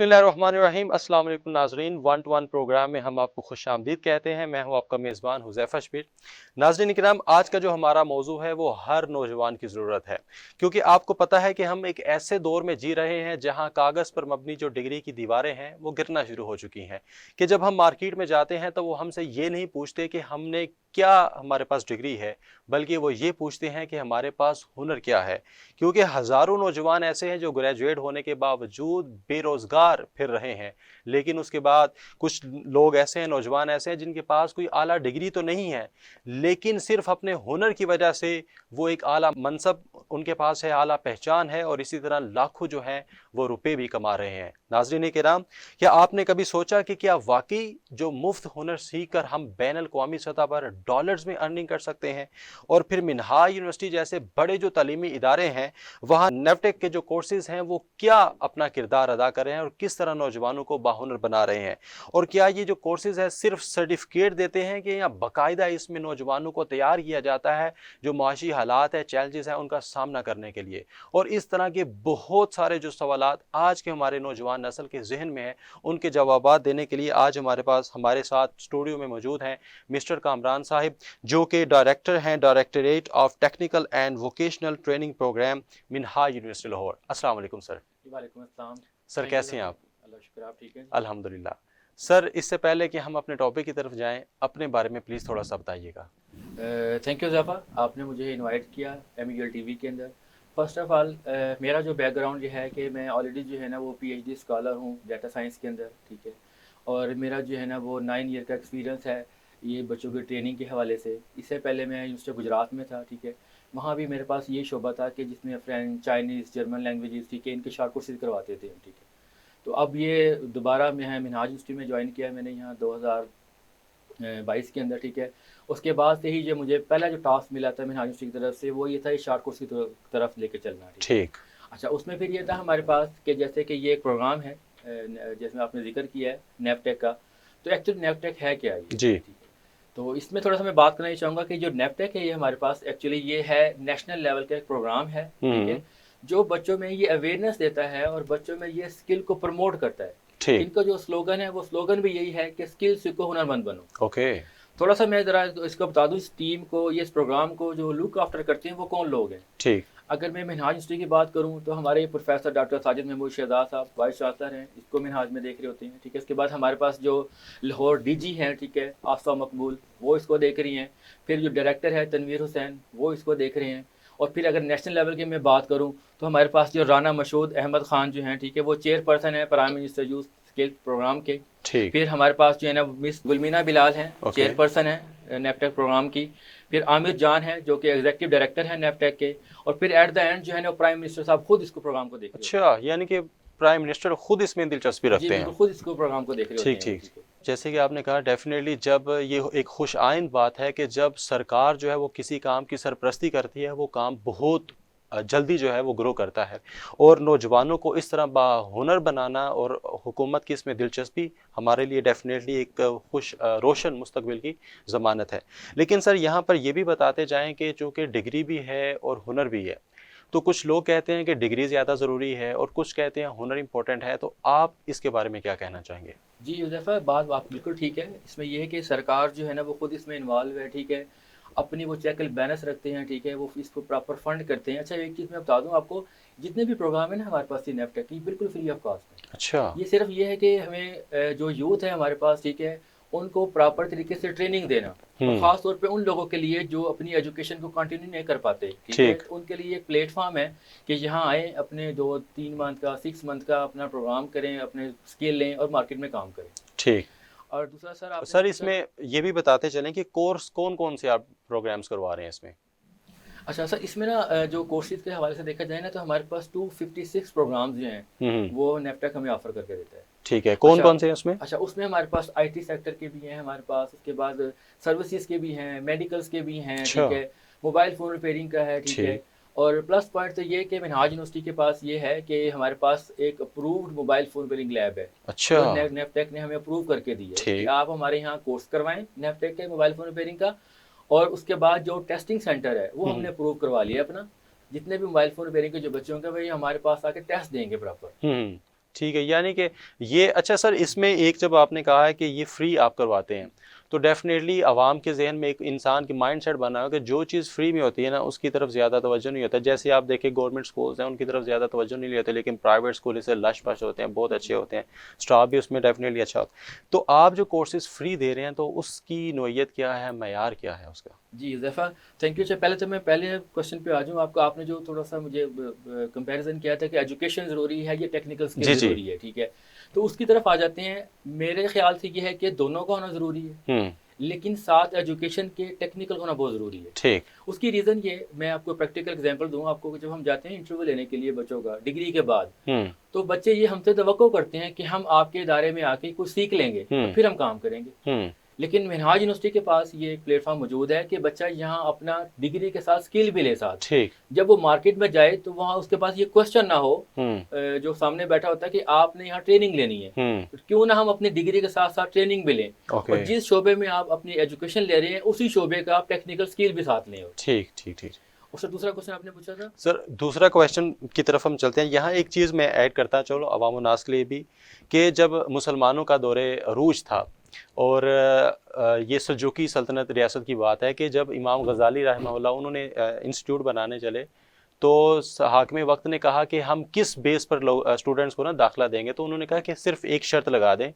बिस्मिल्लाहिर्रहमानिर्रहीम। अस्सलाम वालेकुम नाज़रीन, वन टू वन प्रोग्राम में हम आपको खुशामदीद कहते हैं। मैं हूं आपका मेज़बान हुज़ैफ़ा शबीर। नाज़रीन किराम, आज का जो हमारा मौजू है वो हर नौजवान की ज़रूरत है, क्योंकि आपको पता है कि हम एक ऐसे दौर में जी रहे हैं जहां कागज़ पर मबनी जो डिग्री की दीवारें हैं वो गिरना शुरू हो चुकी हैं। कि जब हम मार्केट में जाते हैं तो वो हमसे ये नहीं पूछते कि हमने क्या हमारे पास डिग्री है, बल्कि वो ये पूछते हैं कि हमारे पास हुनर क्या है। क्योंकि हज़ारों नौजवान ऐसे हैं जो ग्रेजुएट होने के बावजूद बेरोज़गार फिर रहे हैं, लेकिन उसके बाद कुछ लोग ऐसे हैं, नौजवान ऐसे हैं जिनके पास कोई आला डिग्री तो नहीं है, लेकिन सिर्फ अपने हुनर की वजह से वो एक आला मनसब उनके पास है, आला पहचान है, और इसी तरह लाखों जो हैं वो रुपए भी कमा रहे हैं। नाज़रीन किराम, क्या आपने कभी सोचा कि क्या वाकई जो मुफ्त हुनर सीख कर हम बैन अल-क़वामी सतह पर डॉलर्स में अर्निंग कर सकते हैं? और फिर मिनहाज यूनिवर्सिटी जैसे बड़े जो तालीमी इदारे हैं, वहाँ नेवटेक के जो कोर्सेज हैं वो क्या अपना किरदार अदा कर रहे हैं और किस तरह नौजवानों को बाहुनर बना रहे हैं? और क्या ये जो कोर्सेज है सिर्फ सर्टिफिकेट देते हैं कि या बाकायदा इसमें नौजवानों को तैयार किया जाता है जो माशी हालात है, चैलेंजेस हैं, उनका सामना करने के लिए? और इस तरह के बहुत सारे जो सवालात आज के हमारे नौजवान नस्ल के जहन में है, उनके जवाबात देने के लिए आज हमारे साथ स्टूडियो में मौजूद हैं मिस्टर कामरान साहिब, जो कि डायरेक्टर हैं directorate of technical and vocational training programme Minhaj university Lahore. अस्सलाम वालेकुम सर। वालेकुम अस्सलाम। सर कैसे हैं आप? अल्लाह शुक्र, आप ठीक हैं? अल्हम्दुलिल्लाह। सर, इससे पहले कि हम अपने टॉपिक की तरफ जाएं, अपने बारे में प्लीज़ थोड़ा सा बताइएगा। थैंक यू ज़फ़ा, आपने मुझे इनवाइट किया MEL TV के अंदर। फ़र्स्ट ऑफ़ ऑल मेरा जो बैकग्राउंड ये है कि मैं ऑलरेडी जो है ना वो PhD स्कॉलर हूँ डाटा साइंस के अंदर, ठीक है। और मेरा जो है ना वो 9 ईयर का एक्सपीरियंस है ये बच्चों की ट्रेनिंग के हवाले से। इससे पहले मैं यूनिवर्सिटी गुजरात में था, ठीक है। वहाँ भी मेरे पास ये शोबा था कि जिसमें फ्रेंच, चाइनीज़, जर्मन लैंग्वेजेस, ठीक है, इनके शॉर्ट कोर्सेज करवाते थे हम, ठीक है। तो अब ये दोबारा मैं मिनहाज यूनिवर्सिटी में ज्वाइन किया मैंने यहाँ 2022 के अंदर, ठीक है। उसके बाद से ही जो मुझे पहला जो टास्क मिला था मिनहाज यूनिवर्सिटी की तरफ से वो ये था इस शॉर्ट कोर्स की तरफ लेके चलना, ठीक है। अच्छा, उसमें फिर ये था हमारे पास कि जैसे कि ये एक प्रोग्राम है जिसमें आपने जिक्र किया है नेवटेक का। तो एक्चुअली नेवटेक है क्या ये? जी। ठीक है। तो इसमें थोड़ा सा मैं बात करना चाहूँगा कि जो नेवटेक है ये हमारे पास एक्चुअली ये है नेशनल लेवल का एक प्रोग्राम है, ठीक है, जो बच्चों में ये अवेयरनेस देता है और बच्चों में ये स्किल को प्रमोट करता है। इनका जो स्लोगन है वो स्लोगन भी यही है कि स्किल सीखो हुनरमंद बनो। ओके। थोड़ा सा मैं ज़रा इसको बता दूँ, इस टीम को, ये इस प्रोग्राम को जो लुक आफ्टर करते हैं वो कौन लोग हैं। ठीक। अगर मैं मिनहाज यूनिवर्सिटी की बात करूं तो हमारे प्रोफेसर डॉक्टर साजिद महमूद शहजाद साहब वाइस चांसलर हैं, इसको मिनहाज में देख रहे होते हैं, ठीक है। इसके बाद हमारे पास जो लाहौर DG हैं, ठीक है, आसफा मकबूल, वो इसको देख रही हैं। फिर जो डायरेक्टर है तनवीर हुसैन, वो इसको देख रहे हैं। और फिर अगर नेशनल लेवल की मैं बात करूँ तो हमारे पास जो राना मशहूद अहमद खान जो हैं, ठीक है, वो चेयरपर्सन है prime minister youth skill program के। फिर हमारे पास जो है ना मिस गुलमीना बिलाल हैं, चेयरपर्सन है नेवटेक प्रोग्राम की। फिर आमिर जान है जो कि एग्जीक्यूटिव डायरेक्टर है नेवटेक के। और फिर एट द एंड जो है ना प्राइम मिनिस्टर साहब खुद इसको प्रोग्राम को देख रहे हैं। अच्छा, यानी कि प्राइम मिनिस्टर खुद इसमें दिलचस्पी रखते हैं? खुद इसको प्रोग्राम को देख रहे हैं। ठीक। जैसे कि आपने कहा, डेफिनेटली जब ये एक खुश आइंद बात है कि जब सरकार जो है वो किसी काम की सरपरस्ती करती है, वो काम बहुत जल्दी जो है वो ग्रो करता है, और नौजवानों को इस तरह बाहुनर बनाना और हुकूमत की इसमें दिलचस्पी हमारे लिए डेफिनेटली एक रोशन मुस्तकबिल की ज़मानत है। लेकिन सर, यहाँ पर ये भी बताते जाएं कि चूँकि डिग्री भी है और हुनर भी है, तो कुछ लोग कहते हैं कि डिग्री ज़्यादा ज़रूरी है और कुछ कहते हैं हुनर इम्पोर्टेंट है, तो आप इसके बारे में क्या कहना चाहेंगे? जी यूज़ैफ़ा, बात आप बिल्कुल ठीक है। इसमें यह है कि सरकार जो है ना वो खुद इसमें इन्वॉल्व है, ठीक है। अपनी वो चेक एंड बैलेंस रखते हैं, ठीक है, वो इसको प्रॉपर फंड करते हैं। अच्छा, एक चीज़ मैं बता दूं आपको, जितने भी प्रोग्राम है ना हमारे पास ये नेवटेक की बिल्कुल फ्री ऑफ कॉस्ट है। अच्छा। ये सिर्फ ये है कि हमें जो यूथ है हमारे पास, ठीक है, उनको प्रॉपर तरीके से ट्रेनिंग देना, और ख़ास तौर पे उन लोगों के लिए जो अपनी एजुकेशन को कंटिन्यू नहीं कर पाते, ठीक है, तो उनके लिए एक प्लेटफॉर्म है कि यहाँ आए, अपने 2-3 मंथ का 6 मंथ का अपना प्रोग्राम करें, अपने स्किल लें और मार्केट में काम करें। ठीक। और दूसरा सर इसमें ये भी बताते चलें कि कोर्स कौन कौन से आप प्रोग्राम्स करवा रहे हैं इसमें? अच्छा सर, इसमें ना जो कोर्सेज के हवाले से देखा जाए ना तो हमारे पास 256 प्रोग्राम्स जो हैं वो नेवटेक हमें ऑफर करके देता है। ठीक है, कौन कौन से हैं उसमें? अच्छा, उसमें हमारे पास IT सेक्टर के भी हैं हमारे पास, उसके बाद सर्विसेज के भी हैं, मेडिकल्स के भी हैं, ठीक है, मोबाइल फ़ोन रिपेयरिंग का है, ठीक है। और प्लस पॉइंट तो ये कि मिनहाज यूनिवर्सिटी के पास ये है कि हमारे पास एक approved mobile phone repairing lab है। अच्छा। तो नेवटेक ने हमें अप्रूव करके दी है कि आप हमारे यहाँ कोर्स करवाएं नेवटेक के मोबाइल फ़ोन रिपेयरिंग का। और उसके बाद जो टेस्टिंग सेंटर है वो हमने अप्रूव करवा लिया अपना। जितने भी मोबाइल फ़ोन रिपेयरिंग के जो बच्चे होंगे भाई हमारे पास आके टेस्ट देंगे प्रॉपर। ٹھیک ہے، یعنی کہ یہ اچھا سر، اس میں ایک جب آپ نے کہا ہے کہ یہ فری آپ کرواتے ہیں تو ڈیفینیٹلی عوام کے ذہن میں ایک انسان کی مائنڈ سیٹ بنا ہو کہ جو چیز فری میں ہوتی ہے نا اس کی طرف زیادہ توجہ نہیں ہوتا. جیسے آپ دیکھیں گورنمنٹ سکولز ہیں ان کی طرف زیادہ توجہ نہیں ہوتے، لیکن پرائیویٹ سکول اسے لش پش ہوتے ہیں، بہت اچھے ہوتے ہیں، اسٹاف بھی اس میں ڈیفینیٹلی اچھا ہوتا ہے. تو آپ جو کورسز فری دے رہے ہیں تو اس کی نوعیت کیا ہے، معیار کیا ہے اس کا؟ جی حذیفہ تھینک یو. پہلے تو میں پہلے کوشچن پہ آ جاؤں. آپ نے جو تھوڑا سا مجھے کمپیریزن کیا تھا کہ ایجوکیشن ضروری ہے یا ٹیکنیکل جی اسکل جی. ضروری ہے، ٹھیک ہے، تو اس کی طرف آ جاتے ہیں. میرے خیال سے یہ ہے کہ دونوں کا ہونا ضروری ہے، لیکن ساتھ ایجوکیشن کے ٹیکنیکل ہونا بہت ضروری ہے. ٹھیک. اس کی ریزن یہ، میں آپ کو پریکٹیکل ایگزامپل دوں آپ کو. جب ہم جاتے ہیں انٹرویو لینے کے لیے بچوں کا ڈگری کے بعد، تو بچے یہ ہم سے توقع کرتے ہیں کہ ہم آپ کے ادارے میں آ کے کچھ سیکھ لیں گے اور پھر ہم کام کریں گے. لیکن منہاج یونیورسٹی کے پاس یہ ایک پلیٹ فارم موجود ہے کہ بچہ یہاں اپنا ڈگری کے ساتھ اسکل بھی لے ساتھ. ٹھیک. جب وہ مارکیٹ میں جائے تو وہاں اس کے پاس یہ کوشچن نہ ہو جو سامنے بیٹھا ہوتا ہے کہ آپ نے یہاں ٹریننگ لینی ہے، کیوں نہ ہم اپنی ڈگری کے ساتھ ساتھ ٹریننگ بھی لیں، اور جس شعبے میں آپ اپنی ایجوکیشن لے رہے ہیں اسی شعبے کا آپ ٹیکنیکل اسکل بھی ساتھ لیں. ٹھیک ٹھیک ٹھیک. اور سر دوسرا کوشچن آپ نے پوچھا تھا. سر دوسرا کویشچن کی طرف ہم چلتے ہیں. یہاں ایک چیز میں ایڈ کرتا چلو عوام الناس کے لیے بھی، کہ جب مسلمانوں کا دور عروج تھا اور یہ سلجوقی سلطنت ریاست کی بات ہے کہ جب امام غزالی رحمہ اللہ انہوں نے انسٹیٹیوٹ بنانے چلے تو حاکم وقت نے کہا کہ ہم کس بیس پر اسٹوڈنٹس کو نا داخلہ دیں گے، تو انہوں نے کہا کہ صرف ایک شرط لگا دیں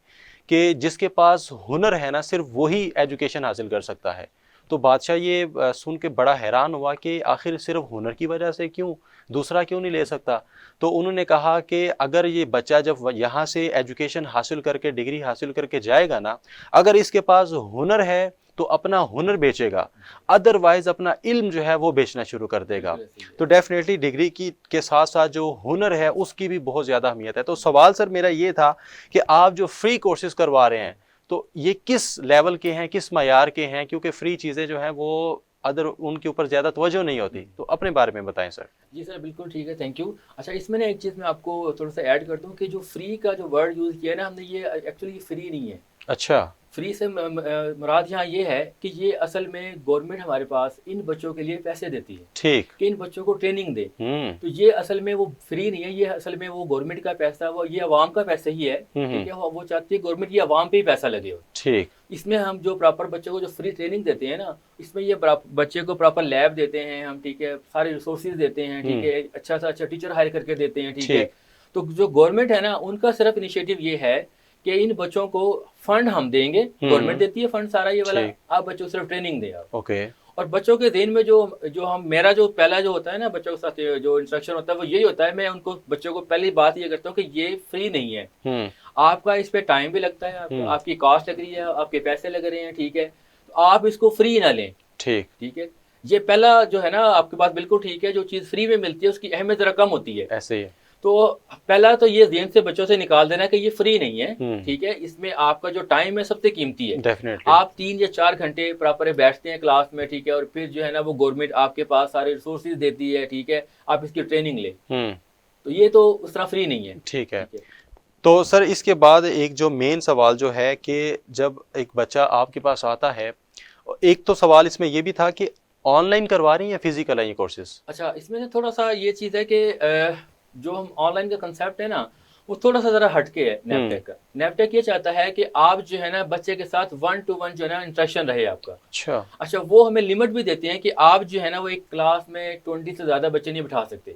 کہ جس کے پاس ہنر ہے نا صرف وہی ایجوکیشن حاصل کر سکتا ہے. تو بادشاہ یہ سن کے بڑا حیران ہوا کہ آخر صرف ہنر کی وجہ سے کیوں، دوسرا کیوں نہیں لے سکتا. تو انہوں نے کہا کہ اگر یہ بچہ جب یہاں سے ایجوکیشن حاصل کر کے ڈگری حاصل کر کے جائے گا نا، اگر اس کے پاس ہنر ہے تو اپنا ہنر بیچے گا، ادروائز اپنا علم جو ہے وہ بیچنا شروع کر دے گا. تو ڈیفینیٹلی ڈگری کے ساتھ ساتھ جو ہنر ہے اس کی بھی بہت زیادہ اہمیت ہے. تو سوال سر میرا یہ تھا کہ آپ جو فری کورسز کروا رہے ہیں تو یہ کس لیول کے ہیں، کس معیار کے ہیں، کیونکہ فری چیزیں جو ہیں وہ ان کے اوپر زیادہ توجہ نہیں ہوتی. تو اپنے بارے میں بتائیں سر. جی سر بالکل ٹھیک ہے، تھینک یو. اچھا اس میں نے ایک چیز میں آپ کو تھوڑا سا ایڈ کر دوں کہ جو فری کا جو ورڈ یوز کیا ہے نا ہم نے، یہ ایکچولی فری نہیں ہے. اچھا. فری سے مراد یہاں یہ ہے کہ یہ اصل میں گورنمنٹ ہمارے پاس ان بچوں کے لیے پیسے دیتی ہے، ٹھیک، کہ ان بچوں کو ٹریننگ دے. تو یہ اصل میں وہ فری نہیں ہے، یہ اصل میں وہ گورنمنٹ کا پیسہ، وہ یہ عوام کا پیسہ ہی ہے. ٹھیک ہے، وہ چاہتی ہے گورنمنٹ یہ عوام پہ ہی پیسہ لگے ہو. ٹھیک. اس میں ہم جو پراپر بچوں کو جو فری ٹریننگ دیتے ہیں نا، اس میں یہ بچے کو پراپر لیب دیتے ہیں ہم، ٹھیک ہے، سارے ریسورسز دیتے ہیں، ٹھیک ہے، اچھا سا اچھا ٹیچر ہائر کر کے دیتے ہیں. ٹھیک ہے. تو جو گورنمنٹ ہے نا ان کا صرف انیشیٹو یہ ہے کہ ان بچوں کو فنڈ ہم دیں گے، گورنمنٹ دیتی ہے فنڈ سارا یہ والا، آپ بچوں کو صرف ٹریننگ دیں آپ. اوکے. اور بچوں کے ذہن میں جو میرا جو پہلا جو ہوتا ہے نا بچوں کے ساتھ جو انسٹرکشن ہوتا ہے وہ یہی ہوتا ہے، میں ان کو بچوں کو پہلی بات یہ کرتا ہوں کہ یہ فری نہیں ہے، آپ کا اس پہ ٹائم بھی لگتا ہے، آپ کی کاسٹ لگ رہی ہے، آپ کے پیسے لگ رہے ہیں. ٹھیک ہے، تو آپ اس کو فری نہ لیں. ٹھیک. ٹھیک ہے، یہ پہلا جو ہے نا آپ کے بات بالکل ٹھیک ہے، جو چیز فری میں ملتی ہے اس کی اہمیت ذرا کم ہوتی ہے. ایسے ہی. تو پہلا تو یہ ذہن سے بچوں سے نکال دینا کہ یہ فری نہیں ہے. ٹھیک ہے، اس میں آپ کا جو ٹائم ہے سب سے قیمتی ہے. آپ 3 یا 4 گھنٹے پراپر بیٹھتے ہیں کلاس میں، ٹھیک ہے، اور پھر جو ہے نا وہ گورنمنٹ آپ کے پاس سارے ریسورسز دیتی ہے. ٹھیک ہے، آپ اس کی ٹریننگ لیں. تو یہ تو اس طرح فری نہیں ہے. ٹھیک ہے. تو سر اس کے بعد ایک جو مین سوال جو ہے کہ جب ایک بچہ آپ کے پاس آتا ہے، ایک تو سوال اس میں یہ بھی تھا کہ آن لائن کروا رہی ہیں یا فزیکل ہیں یہ کورسز؟ اچھا اس میں تھوڑا سا یہ چیز ہے کہ جو ہم آن لائن کا کنسیپٹ ہے نا وہ تھوڑا سا ذرا ہٹ کے ہے نیپٹیک کا. نیپٹیک یہ چاہتا ہے کہ آپ جو ہے نا بچے کے ساتھ 1 to 1 جو ہے نا انٹریکشن رہے آپ کا. اچھا وہ ہمیں لمٹ بھی دیتے ہیں کہ آپ جو ہے نا وہ ایک کلاس میں 20 سے زیادہ بچے نہیں بٹھا سکتے.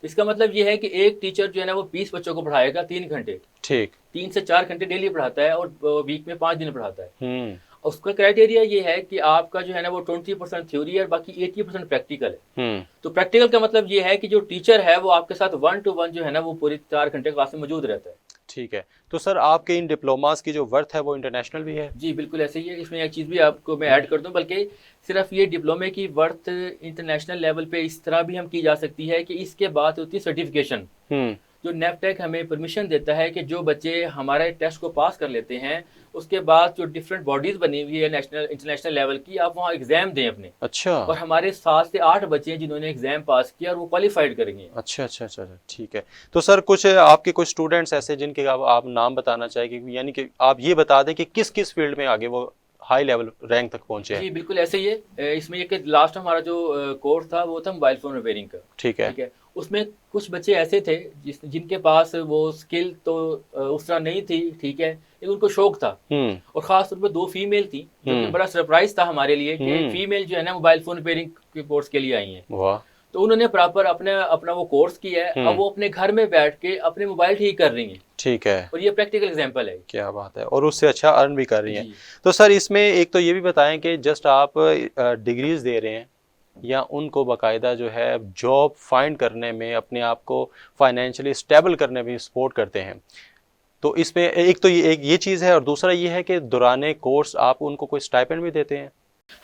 اس کا مطلب یہ ہے کہ ایک ٹیچر جو ہے نا وہ 20 بچوں کو پڑھائے گا 3 گھنٹے. ٹھیک. 3 سے 4 گھنٹے ڈیلی پڑھاتا ہے اور ویک میں 5 دن پڑھاتا ہے. اس کا کرائٹیریا یہ ہے کہ آپ کا جو ہے نا وہ 20% تھیوری ہے اور باقی 80% پریکٹیکل ہے. تو پریکٹیکل کا مطلب یہ ہے کہ جو ٹیچر ہے وہ آپ کے ساتھ 1 to 1 جو ہے نا وہ پوری 4 گھنٹے کلاس میں موجود رہتا ہے. ٹھیک ہے. تو سر آپ کے ان ڈپلوماز کی جو ورتھ ہے وہ انٹرنیشنل بھی ہے؟ جی بالکل ایسے ہی ہے. اس میں ایک چیز بھی آپ کو میں ایڈ کر دوں، بلکہ صرف یہ ڈپلومے کی ورتھ انٹرنیشنل لیول پہ اس طرح بھی ہم کی جا سکتی ہے کہ اس کے بعد ہوتی ہے سرٹیفکیشن. جو نیپٹیک ہمیں پرمیشن دیتا ہے کہ جو بچے ہمارے ٹیسٹ کو پاس کر لیتے ہیں اس کے بعد جو ڈفرینٹ باڈیز بنی ہوئی ہے نیشنل انٹرنیشنل لیول کی، آپ وہاں ایگزام دیں اپنے. اچھا. اور ہمارے 7 سے 8 بچے ہیں جنہوں نے ایگزام پاس کیا اور وہ کوالیفائڈ کریں گے. اچھا اچھا اچھا ٹھیک ہے. تو سر کچھ آپ کے کچھ اسٹوڈنٹس ایسے جن کے آپ نام بتانا چاہیں گے، یعنی کہ آپ یہ بتا دیں کہ کس کس فیلڈ میں آگے وہ हाई लेवल रैंक तक पहुंचे हैं। जी बिल्कुल ऐसे ही है। इसमें ये कि लास्ट हमारा जो कोर्स था वो था मोबाइल फ़ोन रिपेयरिंग का। ठीक है। ठीक है, उसमें कुछ बच्चे ऐसे थे जिनके पास वो स्किल तो उस तरह नहीं थी, ठीक है, लेकिन उनको शौक था। और ख़ास तौर पे दो फीमेल थी, जो कि बड़ा सरप्राइज था हमारे लिए कि फीमेल जो है ना मोबाइल फ़ोन रिपेयरिंग के कोर्स के लिए आई हैं। वाह। तो उन्होंने प्रॉपर अपना वो कोर्स किया है। अब वो अपने घर में बैठ के अपने मोबाइल ठीक कर रही हैं। ठीक है, और ये प्रैक्टिकल एग्जांपल है। क्या बात है, और उससे अच्छा अर्न भी कर रही हैं। जी तो सर इसमें एक तो ये भी बताएं कि जस्ट आप डिग्रीज दे रहे हैं या उनको बाकायदा जो है जॉब फाइंड करने में, अपने आप को फाइनेंशियली स्टेबल करने में सपोर्ट करते हैं। तो इसमें एक तो ये चीज़ है, और दूसरा ये है कि दौराने कोर्स आप उनको कोई स्टाइपेंड भी देते हैं?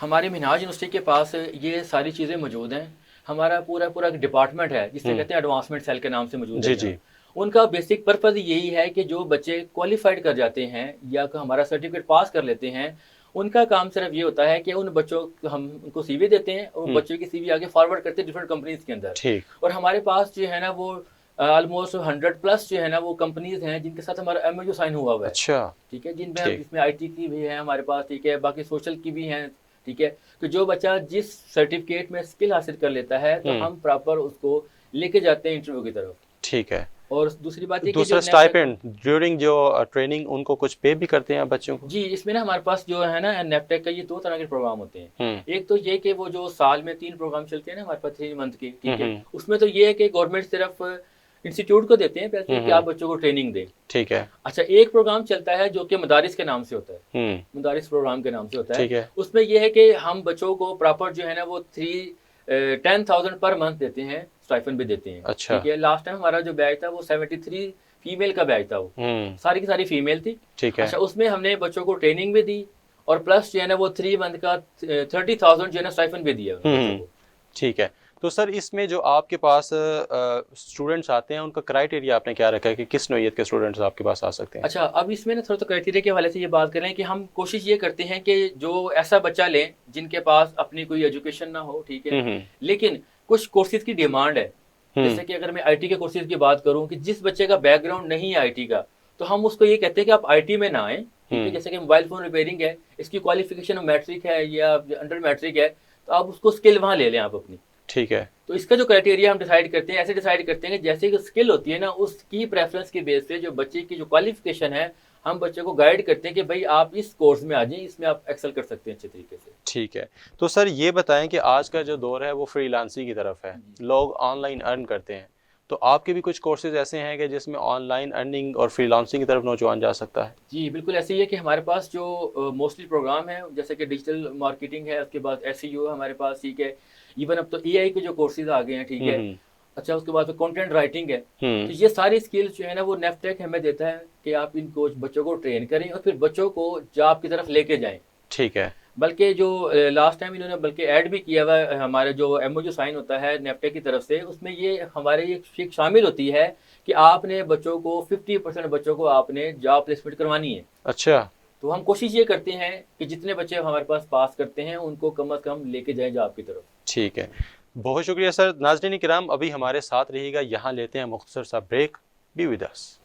हमारे मिनहाज यूनिवर्सिटी के पास ये सारी चीज़ें मौजूद हैं। हमारा पूरा पूरा एक डिपार्टमेंट है जिसे कहते हैं एडवांसमेंट सेल के नाम से मौजूद है जी यहाँ। जी। उनका बेसिक पर्पज़ यही है कि जो बच्चे क्वालिफाइड कर जाते हैं या हमारा सर्टिफिकेट पास कर लेते हैं, उनका काम सिर्फ ये होता है कि उन बच्चों हम उनको सीवी देते हैं और बच्चों की सीवी आगे फॉरवर्ड करते हैं डिफरेंट कंपनीज के अंदर। ठीक। और हमारे पास जो है ना वो ऑलमोस्ट 100+ जो है ना वो कंपनीज हैं जिनके साथ हमारा MOU साइन हुआ हुआ है। अच्छा। ठीक है, जिनमें ठीक। जिसमें IT की भी है हमारे पास, ठीक है, बाकी सोशल की भी हैं। ठीक है, तो जो बच्चा जिस सर्टिफिकेट में स्किल हासिल कर लेता है तो हम प्रॉपर उसको लेके जाते हैं इंटरव्यू की तरफ। ठीक है। और दूसरी बात ये कि जो दूसरा स्टाइपेंड ड्यूरिंग जो ट्रेनिंग उनको कुछ पे भी करते हैं बच्चों को? जी, इसमें ना हमारे पास जो है ना नेपटेक का ये दो तरह के प्रोग्राम होते हैं। एक तो ये कि वो जो साल में 3 प्रोग्राम चलते हैं ना हमारे पास 3 मंथ के, ठीक है, उसमें तो ये है कि गवर्नमेंट सिर्फ इंस्टीट्यूट को देते हैं पैसे कि आप बच्चों को ट्रेनिंग दें। ठीक है। अच्छा, एक प्रोग्राम चलता है जो कि मदारिस के नाम से होता है। मदारिस प्रोग्राम के नाम से होता ठीक है। है। उसमें यह है कि हम बच्चों को प्रॉपर जो है ना वो 10,000 पर मंथ देते हैं, स्टाइफन भी देते हैं। अच्छा। ठीक है, लास्ट टाइम हमारा जो बैच था वो 73 फीमेल का बैच था, वो सारी की सारी फीमेल थी। ठीक है। अच्छा, उसमें हमने बच्चों को ट्रेनिंग भी दी और प्लस जो है ना वो 3 मंथ का 30,000 जो है ना स्टाइफन भी दिया बच्चों को। ठीक है। तो सर इसमें जो आपके पास स्टूडेंट्स आते हैं उनका क्राइटेरिया आपने क्या रखा है कि किस नौइयत के स्टूडेंट्स आपके पास आ सकते हैं? अच्छा, अब इसमें ना थोड़ा तो क्राइटेरिया के हवाले से ये बात करें कि हम कोशिश ये करते हैं कि जो ऐसा बच्चा लें जिनके पास अपनी कोई एजुकेशन ना हो, ठीक है, लेकिन कुछ कोर्सेज की डिमांड है। जैसे कि अगर मैं IT के कोर्सेज की बात करूं कि जिस बच्चे का बैकग्राउंड नहीं है IT का, तो हम उसको ये कहते हैं कि आप IT में ना आए। ठीक है, जैसे कि मोबाइल फोन रिपेयरिंग है, इसकी क्वालिफिकेशन मैट्रिक है या अंडर मैट्रिक है, तो आप उसको स्किल वहाँ ले लें आप अपनी। ठीक है। तो इसका जो क्राइटेरिया हम डिसाइड करते हैं, ऐसे डिसाइड करते हैं कि जैसे कि स्किल होती है ना, उसकी प्रेफरेंस के बेस पे जो बच्चे की जो क्वालिफिकेशन है, हम बच्चे को गाइड करते हैं कि भाई आप इस कोर्स में आ जाएं, इसमें आप एक्सेल कर सकते हैं अच्छे तरीके से। ठीक है। तो सर ये बताएं कि आज का जो दौर है वो फ्रीलांसिंग की तरफ है, लोग ऑनलाइन अर्न करते हैं, तो आपके भी कुछ कोर्सेज ऐसे हैं कि जिसमें ऑनलाइन अर्निंग और फ्रीलांसिंग की तरफ नौजवान जा सकता है? जी बिल्कुल ऐसे ही है कि हमारे पास जो मोस्टली प्रोग्राम है जैसे कि डिजिटल मार्केटिंग है, उसके बाद SEO है हमारे पास, ठीक है, इवन अब तो AI के जो कोर्सेज आ गए हैं, ठीक है। अच्छा, उसके बाद कंटेंट राइटिंग है। तो ये सारी स्किल्स जो है ना वो नेफ्टेक हमें देता है कि आप इनको बच्चों को ट्रेन करें और फिर बच्चों को जॉब की तरफ लेके जाएं। ठीक है। बल्कि जो लास्ट टाइम इन्होंने बल्कि ऐड भी किया हुआ है, हमारे जो MOU साइन होता है नेफ्टेक की तरफ से, उसमें ये हमारे ये शिक शामिल होती है कि आपने बच्चों को 50% बच्चों को आपने जॉब प्लेसमेंट करवानी है। अच्छा। तो हम कोशिश ये करते हैं कि जितने बच्चे हमारे पास पास करते हैं उनको कम से कम लेके जाएं जॉब की तरफ। ठीक है, बहुत शुक्रिया सर। नाज़रीन किराम, अभी हमारे साथ रहिएगा, यहाँ लेते हैं मुख्तसर सा ब्रेक। Be with us.